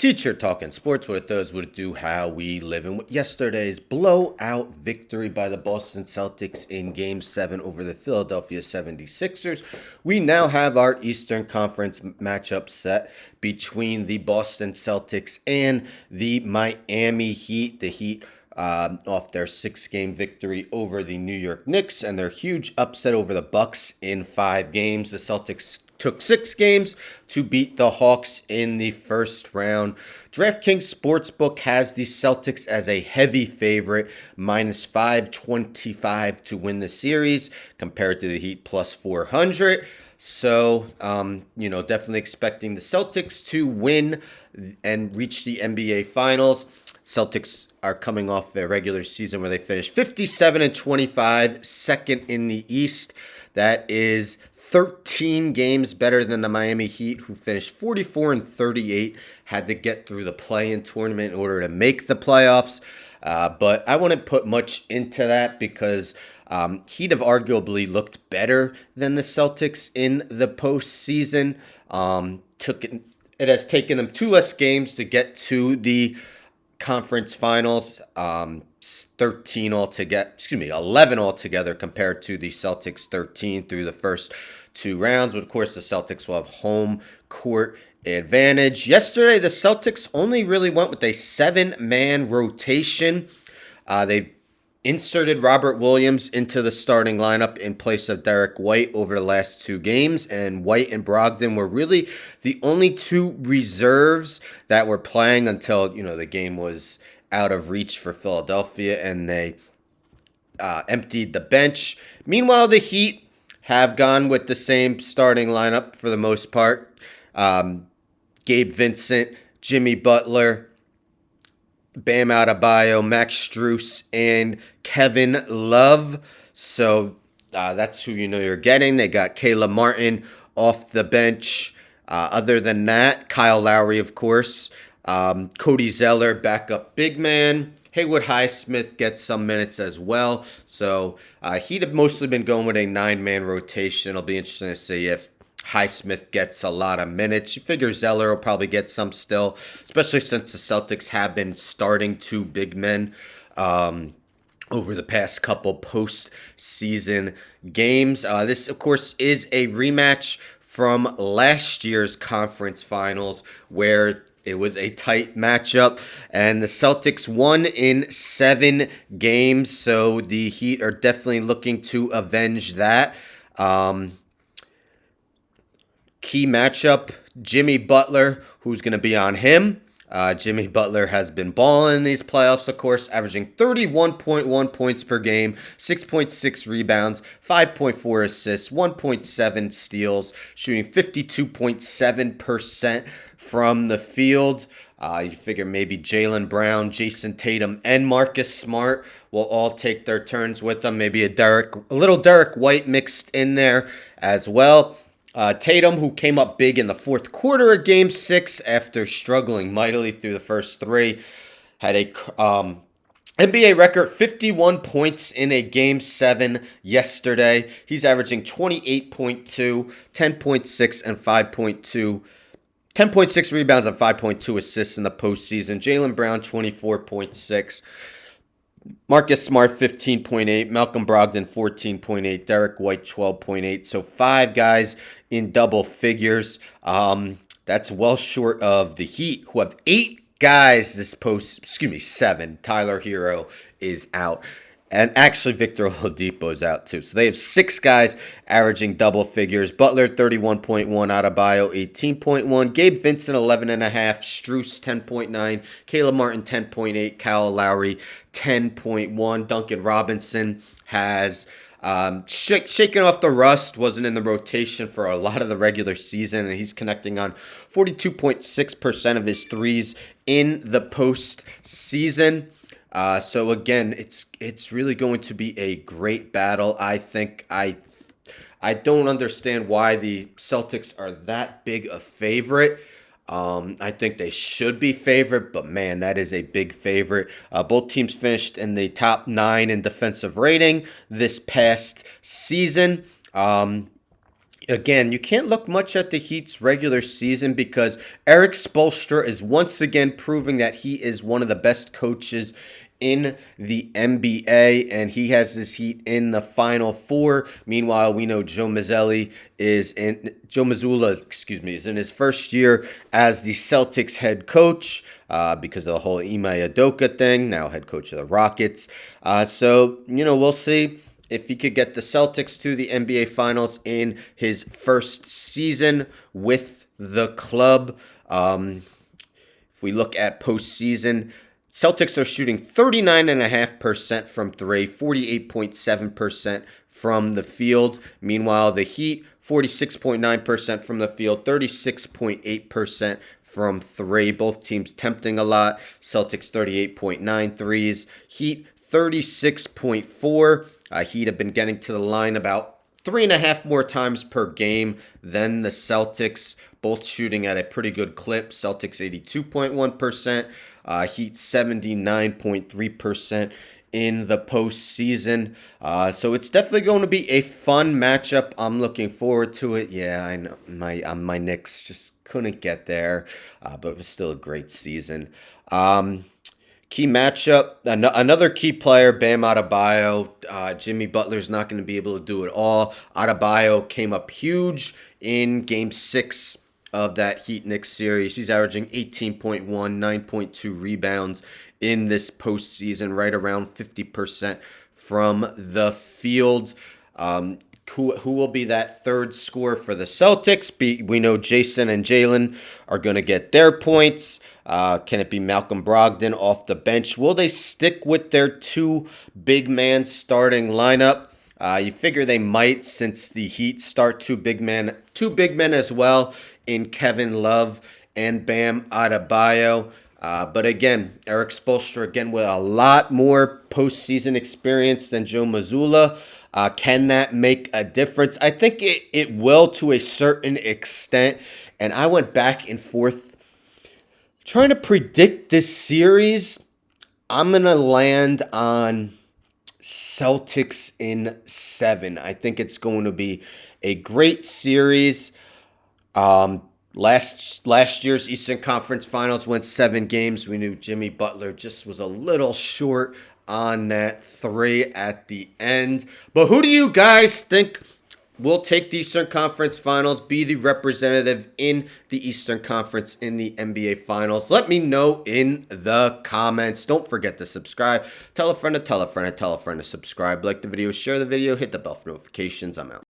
Teacher talking sports, what it does, what it do, how we live. And with yesterday's blowout victory by the Boston Celtics in Game 7 over the Philadelphia 76ers, we now have our Eastern Conference matchup set between the Boston Celtics and the Miami Heat. The Heat off their 6-game victory over the New York Knicks and their huge upset over the Bucks in 5 games. The Celtics took 6 games to beat the Hawks in the first round. DraftKings Sportsbook has the Celtics as a heavy favorite, minus 525 to win the series, compared to the Heat plus 400. So, definitely expecting the Celtics to win and reach the NBA Finals. Celtics are coming off their regular season where they finished 57-25, second in the East. That is 13 games better than the Miami Heat, who finished 44-38, had to get through the play-in tournament in order to make the playoffs. But I wouldn't put much into that because Heat have arguably looked better than the Celtics in the postseason. It has taken them 2 less games to get to the conference finals, 11 altogether compared to the Celtics 13 through the first 2 rounds. But of course, the Celtics will have home court advantage. Yesterday, the Celtics only really went with a 7-man rotation. They inserted Robert Williams into the starting lineup in place of Derek White over the last 2 games, and White and Brogdon were really the only 2 reserves that were playing until, the game was out of reach for Philadelphia, and they emptied the bench. Meanwhile, the Heat have gone with the same starting lineup for the most part. Gabe Vincent, Jimmy Butler, Bam Adebayo, Max Strus, and Kevin Love. So that's who you're getting. They got Caleb Martin off the bench. Other than that, Kyle Lowry, of course. Cody Zeller, backup big man. Haywood Highsmith gets some minutes as well. So He'd have mostly been going with a 9-man rotation. It'll be interesting to see if Highsmith gets a lot of minutes. You figure Zeller will probably get some still, especially since the Celtics have been starting 2 big men over the past couple postseason games. This, of course, is a rematch from last year's conference finals where it was a tight matchup, and the Celtics won in 7 games, so the Heat are definitely looking to avenge that. Key matchup, Jimmy Butler, who's going to be on him. Jimmy Butler has been balling in these playoffs, of course, averaging 31.1 points per game, 6.6 rebounds, 5.4 assists, 1.7 steals, shooting 52.7% from the field. You figure maybe Jaylen Brown, Jason Tatum, and Marcus Smart will all take their turns with them. Maybe a little Derek White mixed in there as well. Tatum, who came up big in the fourth quarter of Game 6 after struggling mightily through the first 3, had a NBA record 51 points in a Game 7 yesterday. He's averaging 28.2, 10.6, and 5.2. 10.6 rebounds and 5.2 assists in the postseason. Jaylen Brown, 24.6. Marcus Smart, 15.8. Malcolm Brogdon, 14.8. Derek White, 12.8. So 5 guys in double figures. That's well short of the Heat, who have 8 guys 7. Tyler Hero is out. And actually, Victor Oladipo is out too. So they have 6 guys averaging double figures. Butler, 31.1. Adebayo, 18.1. Gabe Vincent, 11.5. Strus, 10.9. Caleb Martin, 10.8. Kyle Lowry, 10.1. Duncan Robinson has shaken off the rust. Wasn't in the rotation for a lot of the regular season. And he's connecting on 42.6% of his threes in the postseason. So again, it's really going to be a great battle. I think I don't understand why the Celtics are that big a favorite. I think they should be favored, but man, that is a big favorite. Both teams finished in the top 9 in defensive rating this past season. Again, you can't look much at the Heat's regular season because Eric Spoelstra is once again proving that he is one of the best coaches in the NBA, and he has his Heat in the Final Four. Meanwhile, we know Joe Mazzulla, is in his first year as the Celtics head coach because of the whole Ime Udoka thing. Now head coach of the Rockets. So we'll see if he could get the Celtics to the NBA Finals in his first season with the club. If we look at postseason, Celtics are shooting 39.5% from three, 48.7% from the field. Meanwhile, the Heat, 46.9% from the field, 36.8% from three. Both teams tempting a lot. Celtics 38.9 threes. Heat 36.4. Heat have been getting to the line about 3.5 more times per game than the Celtics, both shooting at a pretty good clip. Celtics 82.1%, Heat 79.3% in the postseason. So it's definitely going to be a fun matchup. I'm looking forward to it. Yeah, I know my Knicks just couldn't get there, but it was still a great season. Key matchup, another key player, Bam Adebayo. Jimmy Butler's not going to be able to do it all. Adebayo came up huge in Game 6 of that Heat-Knicks series. He's averaging 18.1, 9.2 rebounds in this postseason, right around 50% from the field. Who will be that third scorer for the Celtics? We know Jason and Jalen are going to get their points. Can it be Malcolm Brogdon off the bench? Will they stick with their two big man starting lineup? You figure they might, since the Heat start two big men as well in Kevin Love and Bam Adebayo. But again, Eric Spoelstra again with a lot more postseason experience than Joe Mazzulla. Can that make a difference? I think it will to a certain extent. And I went back and forth trying to predict this series. I'm going to land on Celtics in 7. I think it's going to be a great series. Last year's Eastern Conference Finals went 7 games. We knew Jimmy Butler just was a little short on that 3 at the end. But who do you guys think will take the Eastern Conference Finals, be the representative in the Eastern Conference in the NBA Finals? Let me know in the comments. Don't forget to subscribe. Tell a friend to tell a friend to tell a friend to subscribe. Like the video, share the video, hit the bell for notifications. I'm out.